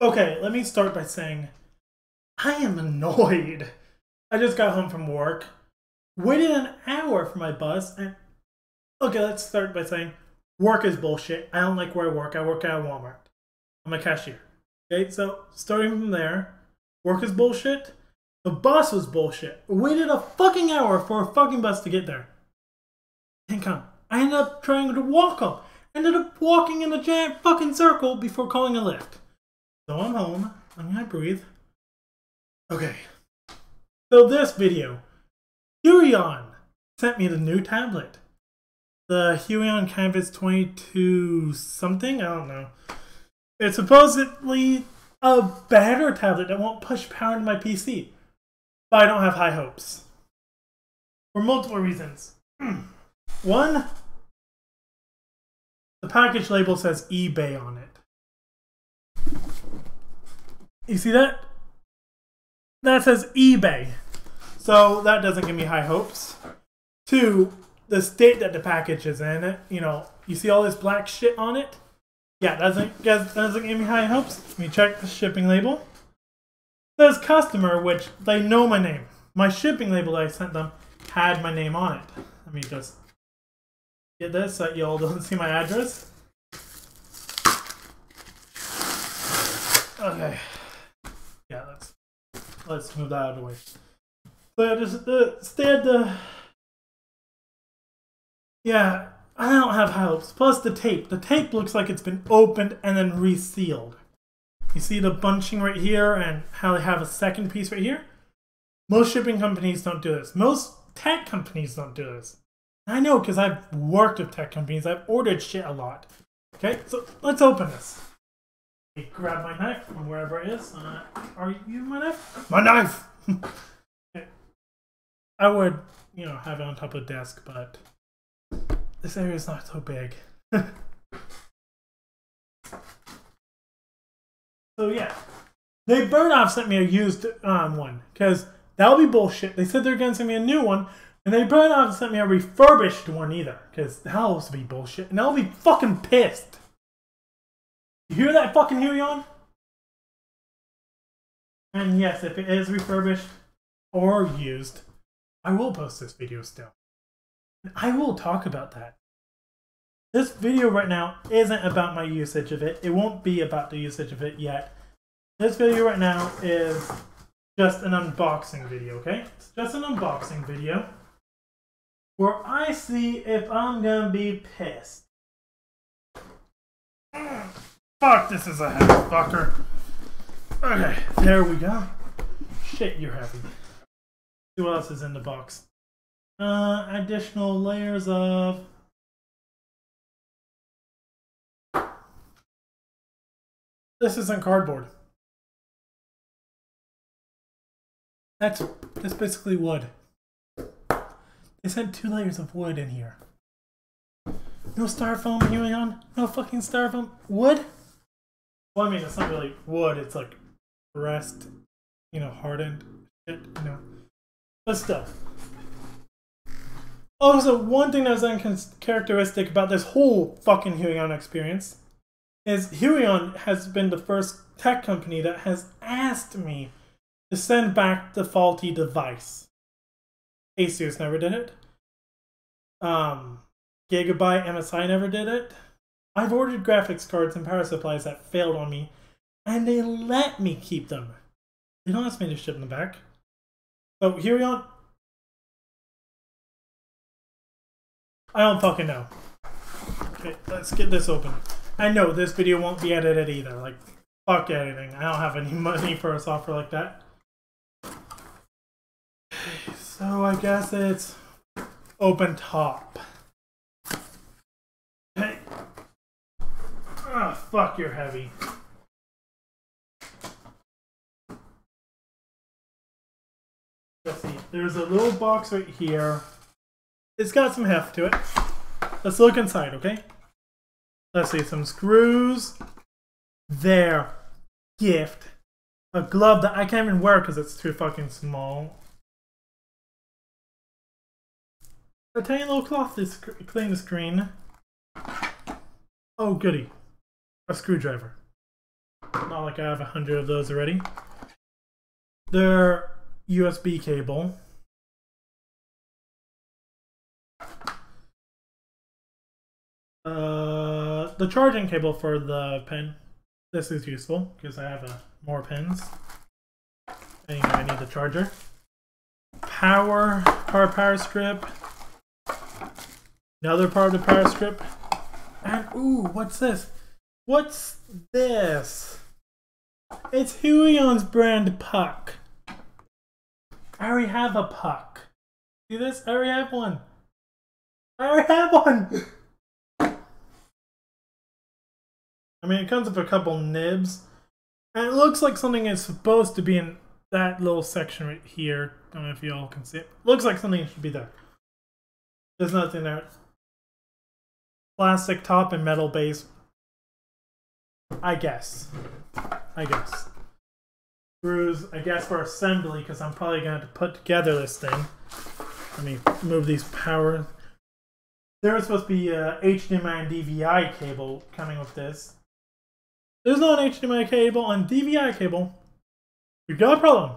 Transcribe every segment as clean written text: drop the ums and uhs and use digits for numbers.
Okay, let me start by saying I am annoyed. I just got home from work, waited an hour for my bus, and okay, let's start by saying work is bullshit. I don't like where I work. I work at Walmart. I'm a cashier. Okay, so starting from there, work is bullshit. The bus was bullshit. Waited a fucking hour for a fucking bus to get there. Didn't come. I ended up trying to walk home. Ended up walking in a giant fucking circle before calling a lift. So I'm home. I'm gonna breathe. Okay. So this video, Huion sent me the new tablet. The Huion Canvas 22 something? I don't know. It's supposedly a better tablet that won't push power into my PC. But I don't have high hopes. For multiple reasons. One, the package label says eBay on it. You see that? That says eBay. So that doesn't give me high hopes. Two, the state that the package is in, you see all this black shit on it? Yeah, doesn't give me high hopes. Let me check the shipping label. It says customer, which they know my name. My shipping label that I sent them had my name on it. Let me just get this so you all don't see my address. Okay. Yeah, let's move that out of the way. So just yeah, I don't have hopes. Plus the tape. The tape looks like it's been opened and then resealed. You see the bunching right here and how they have a second piece right here? Most shipping companies don't do this. Most tech companies don't do this. I know because I've worked with tech companies. I've ordered shit a lot. Okay, so let's open this. Grab my knife from wherever it is. Are you my knife? My knife! Okay. I would, have it on top of the desk, but this area is not so big. So yeah, they burn off sent me a used one because that'll be bullshit. They said they're gonna send me a new one, and they burn off sent me a refurbished one either because that'll also be bullshit, and I'll be fucking pissed. You hear that, fucking Huion? And yes, if it is refurbished or used, I will post this video still. And I will talk about that. This video right now isn't about my usage of it. It won't be about the usage of it yet. This video right now is just an unboxing video, okay? It's just an unboxing video where I see if I'm gonna be pissed. Fuck, this is a heavy fucker. Okay, there we go. Shit, you're heavy. See what else is in the box. Additional layers of... This isn't cardboard. That's basically wood. They sent 2 layers of wood in here. No styrofoam, Huion? No fucking styrofoam? Wood? Well, I mean, it's not really wood. It's like pressed, hardened shit, But still. Also, one thing that was uncharacteristic about this whole fucking Huion experience is Huion has been the first tech company that has asked me to send back the faulty device. Asus never did it. Gigabyte MSI never did it. I've ordered graphics cards and power supplies that failed on me, and they let me keep them. They don't ask me to ship them back. So Huion, I don't fucking know. Okay, let's get this open. I know this video won't be edited either. Like, fuck editing. I don't have any money for a software like that. So I guess it's open top. Hey. Oh, fuck, you're heavy. Let's see. There's a little box right here. It's got some heft to it. Let's look inside, okay? Let's see, some screws. There. Gift. A glove that I can't even wear because it's too fucking small. A tiny little cloth to clean the screen. Oh, goody. A screwdriver. Not like I have 100 of those already. Their USB cable. The charging cable for the pen. This is useful because I have more pins. Anyway, I need the charger. Power strip. Another part of the power strip. And ooh, what's this? What's this? It's Huion's brand puck. I already have a puck. See this? I already have one. I already have one! I mean, it comes with a couple nibs. And it looks like something is supposed to be in that little section right here. Don't know if you all can see it. Looks like something should be there. There's nothing there. Plastic top and metal base. I guess. Screws, I guess, for assembly, because I'm probably going to have to put together this thing. Let me move these power. There was supposed to be a HDMI and DVI cable coming with this. There's not an HDMI cable and DVI cable. We've got a problem.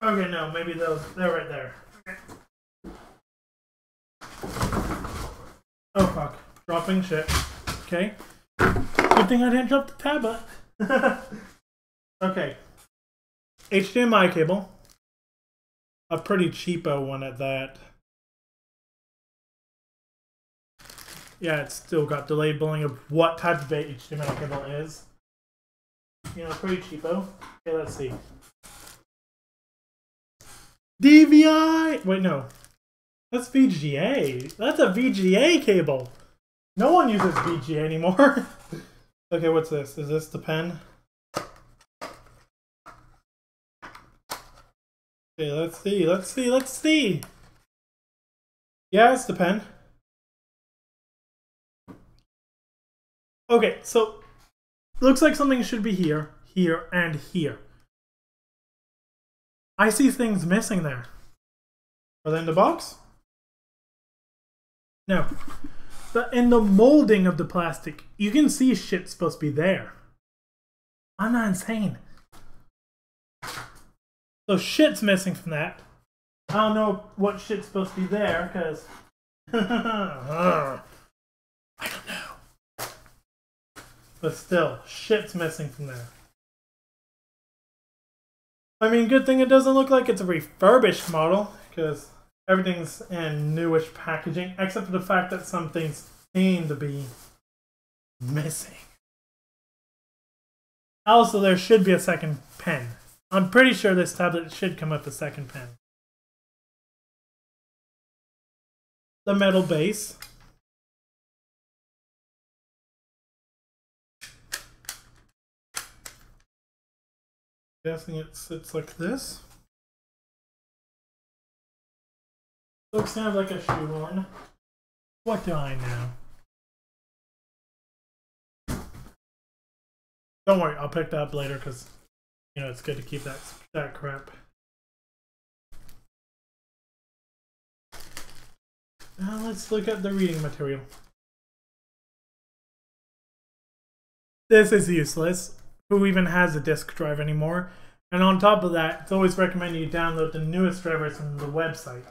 Okay, no, maybe they're right there. Okay. Oh fuck. Dropping shit. Okay. Good thing I didn't drop the tablet. Okay. HDMI cable. A pretty cheapo one at that. Yeah, it's still got the labeling of what type of HDMI cable is. You know, pretty cheapo. Okay, let's see. DVI! Wait, no. That's VGA. That's a VGA cable. No one uses VGA anymore. Okay, what's this? Is this the pen? Okay, let's see. Yeah, it's the pen. Okay, so looks like something should be here, here, and here. I see things missing there. Are they in the box? No. But in the molding of the plastic, you can see shit's supposed to be there. I'm not insane. So shit's missing from that. I don't know what shit's supposed to be there, because... I don't know. But still, shit's missing from there. I mean, good thing it doesn't look like it's a refurbished model, because everything's in newish packaging, except for the fact that some things seem to be missing. Also, there should be a second pen. I'm pretty sure this tablet should come with a second pen. The metal base. Guessing it sits like this. Looks kind of like a shoehorn. What do I know? Don't worry, I'll pick that up later because, you know, it's good to keep that crap. Now let's look at the reading material. This is useless. Who even has a disk drive anymore? And on top of that, it's always recommended you download the newest drivers from the website.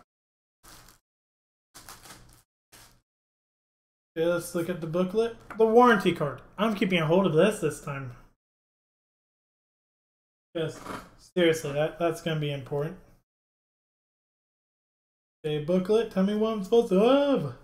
Okay, let's look at the booklet. The warranty card. I'm keeping a hold of this time. Because, seriously, that's going to be important. Okay, booklet. Tell me what I'm supposed to have.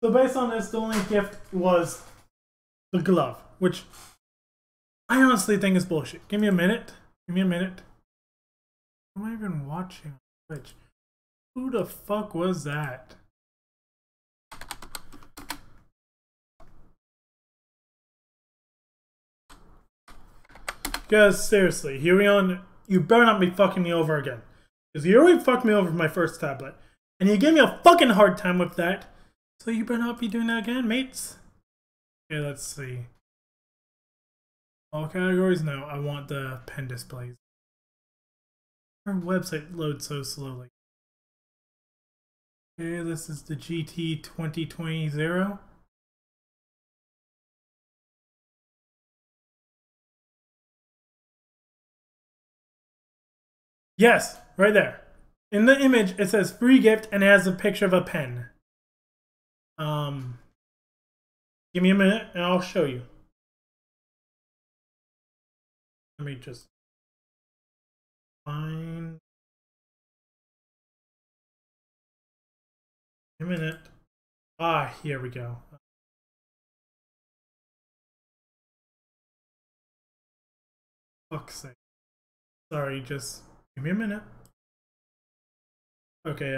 So based on this, the only gift was the glove, which I honestly think is bullshit. Give me a minute. Give me a minute. Am I even watching on Twitch? Who the fuck was that? Guys, seriously, Huion, you better not be fucking me over again. Because you already fucked me over with my first tablet. And you gave me a fucking hard time with that. So you better not be doing that again, mates. Okay, let's see. All categories? No, I want the pen displays. Our website loads so slowly. Okay, this is the GT 2020. Yes, right there. In the image, it says free gift and it has a picture of a pen. Give me a minute and I'll show you. Let me just find a minute. Ah, here we go. Fuck's sake. Sorry, just give me a minute. Okay,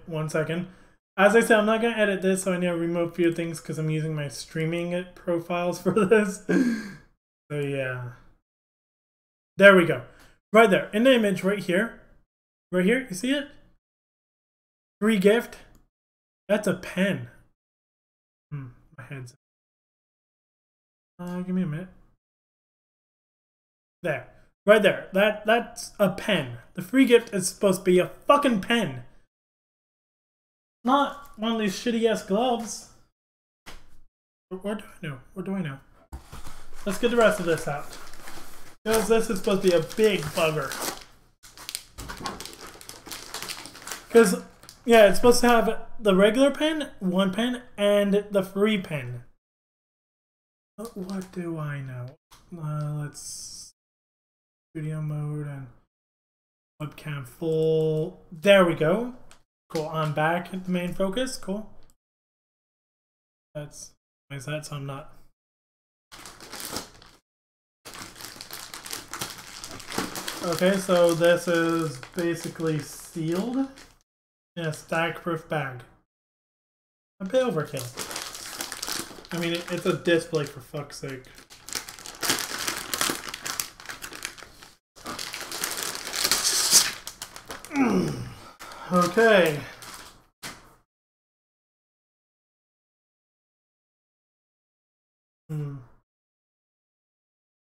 1 second. As I said, I'm not gonna edit this, so I need to remove a few things because I'm using my streaming profiles for this. So yeah. There we go. Right there. In the image right here. Right here, you see it? Free gift. That's a pen. My head's... give me a minute. There. Right there. That's a pen. The free gift is supposed to be a fucking pen. Not one of these shitty ass gloves. What do I know? What do I know? Let's get the rest of this out. Because this is supposed to be a big bugger. Because, yeah, it's supposed to have the regular pen, one pen, and the free pen. What do I know? Let's... Studio mode and webcam full. There we go. Cool, I'm back at the main focus. Cool. That's... Why is that so I'm not... Okay, so this is basically sealed in a stack-proof bag. A bit overkill. I mean, it's a display for fuck's sake. Okay.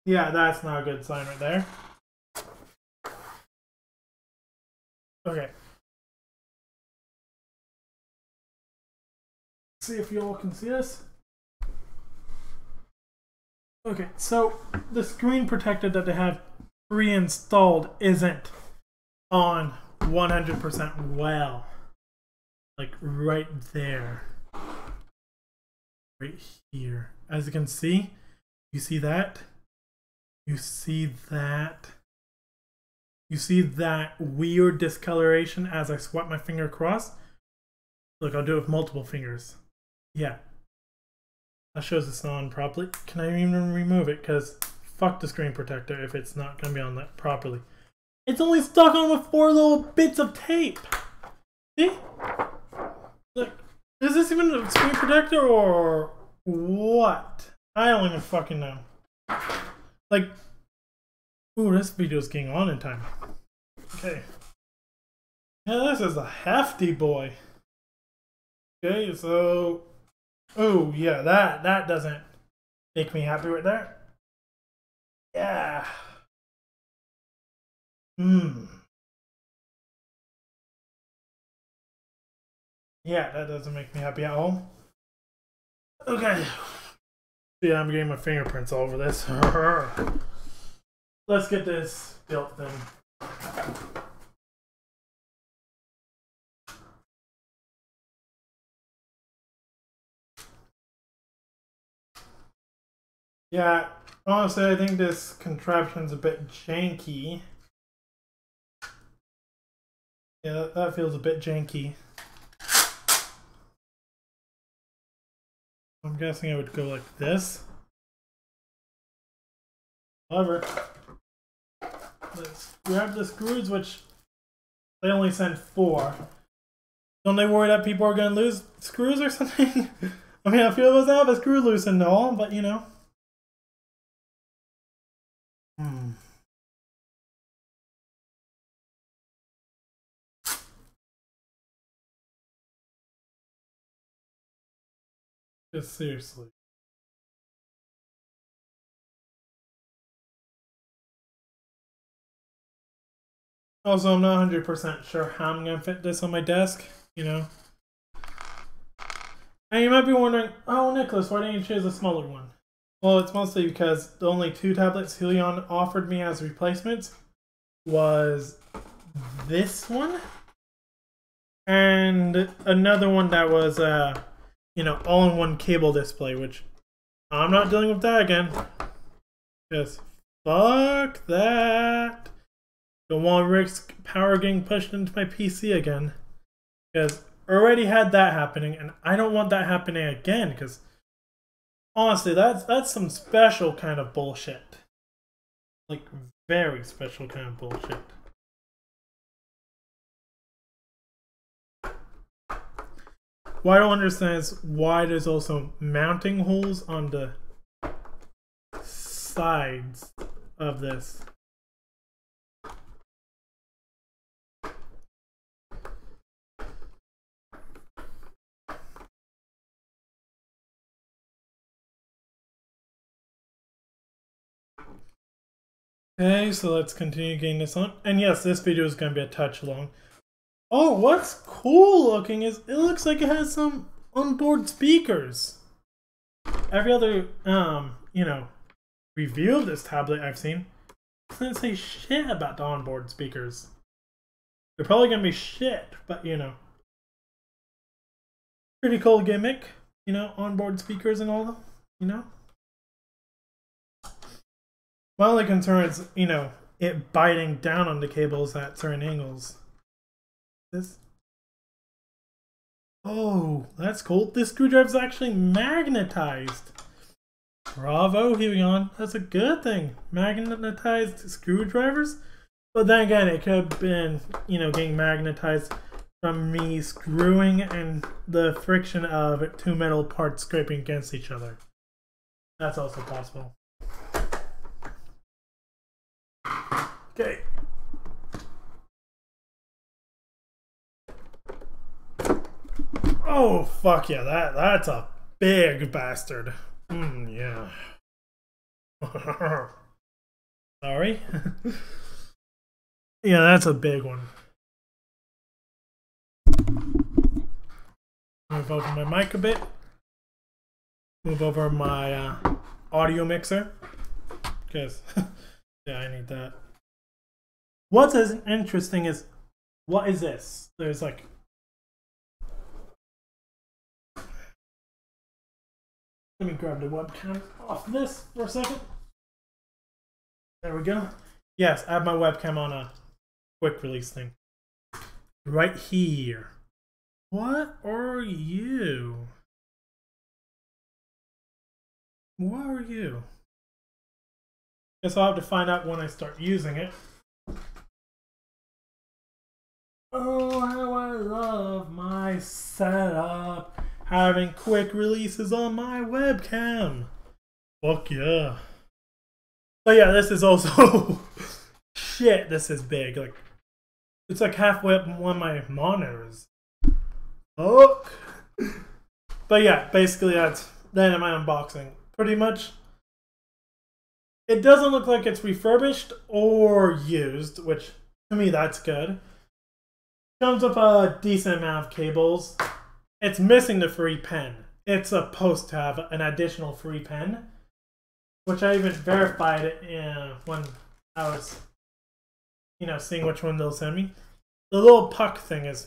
Yeah, that's not a good sign right there. Okay. See if you all can see this. Okay, so the screen protector that they have pre-installed isn't on 100% well. Like right there. Right here. As you can see, you see that? You see that? You see that weird discoloration as I swipe my finger across? Look, I'll do it with multiple fingers. Yeah. That shows it's not on properly. Can I even remove it? Because fuck the screen protector if it's not going to be on that properly. It's only stuck on with 4 little bits of tape. See? Look, is this even a screen protector or what? I don't even fucking know. Like, ooh, this video's getting on in time. Okay. Yeah, this is a hefty boy. Okay, so... Oh, yeah, that doesn't make me happy right there. Yeah. Yeah, that doesn't make me happy at all. Okay. Yeah, I'm getting my fingerprints all over this. Let's get this built then. Yeah, honestly, I think this contraption's a bit janky. Yeah, that feels a bit janky. I'm guessing I would go like this. However, let's grab the screws, which they only sent 4. Don't they worry that people are going to lose screws or something? I mean, a few of us have a screw loose and all, but you know. Just seriously. Also, I'm not 100% sure how I'm going to fit this on my desk, you know. And you might be wondering, oh, Nicholas, why didn't you choose a smaller one? Well, it's mostly because the only 2 tablets Huion offered me as replacements was this one and another one that was, all-in-one cable display, which I'm not dealing with that again. Just fuck that. Don't want to risk power getting pushed into my PC again. Because I already had that happening, and I don't want that happening again, because honestly, that's some special kind of bullshit. Like, very special kind of bullshit. What I don't understand is why there's also mounting holes on the sides of this. Okay, so let's continue getting this on. And yes, this video is going to be a touch long. Oh, what's cool looking is it looks like it has some onboard speakers. Every other, review of this tablet I've seen doesn't say shit about the onboard speakers. They're probably going to be shit, but, pretty cool gimmick, onboard speakers and all that, My only concern is, it biting down on the cables at certain angles. This. Oh, that's cool. This screwdriver's actually magnetized. Bravo, Huion. That's a good thing. Magnetized screwdrivers? But then again, it could have been, getting magnetized from me screwing and the friction of 2 metal parts scraping against each other. That's also possible. Okay. Oh, fuck yeah, that's a big bastard. Yeah. Sorry. Yeah, that's a big one. Move over my mic a bit. Move over my audio mixer. Because, yeah, I need that. What's as interesting is, what is this? There's like... Let me grab the webcam off this for a second. There we go. Yes, I have my webcam on a quick release thing. Right here. What are you? What are you? Guess I'll have to find out when I start using it. Oh, how I love my setup. Having quick releases on my webcam. Fuck yeah. But yeah, this is also... Shit, this is big. Like, it's like halfway up one of my monitors. Fuck. But yeah, basically that's the end of my unboxing. Pretty much. It doesn't look like it's refurbished or used, which to me that's good. Comes with a decent amount of cables. It's missing the free pen. It's supposed to have an additional free pen, which I even verified it when I was, seeing which one they'll send me. The little puck thing is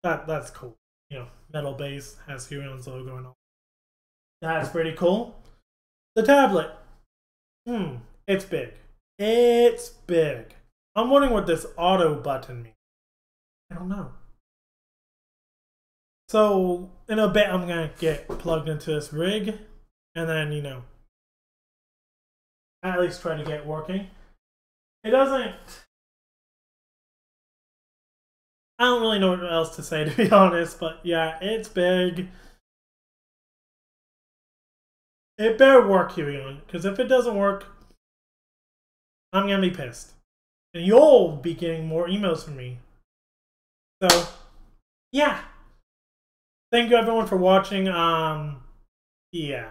that's cool. Metal base has Huion's logo and all. That's pretty cool. The tablet, it's big. It's big. I'm wondering what this auto button means. I don't know. So, in a bit, I'm going to get plugged into this rig. And then, at least try to get it working. It doesn't... I don't really know what else to say, to be honest. But, yeah, it's big. It better work, Huion. Because if it doesn't work, I'm going to be pissed. And you'll be getting more emails from me. So, yeah. Thank you everyone for watching. yeah.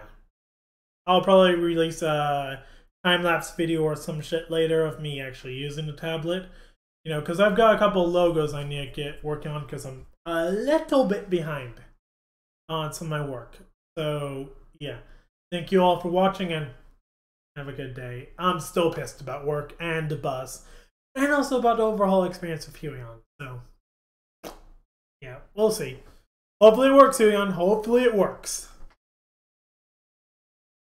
I'll probably release a time-lapse video or some shit later of me actually using the tablet. You know, because I've got a couple logos I need to get working on because I'm a little bit behind on some of my work. So, yeah. Thank you all for watching and have a good day. I'm still pissed about work and the bus. And also about the overall experience of Huion. So, yeah, we'll see. Hopefully it works, Huion. Hopefully it works.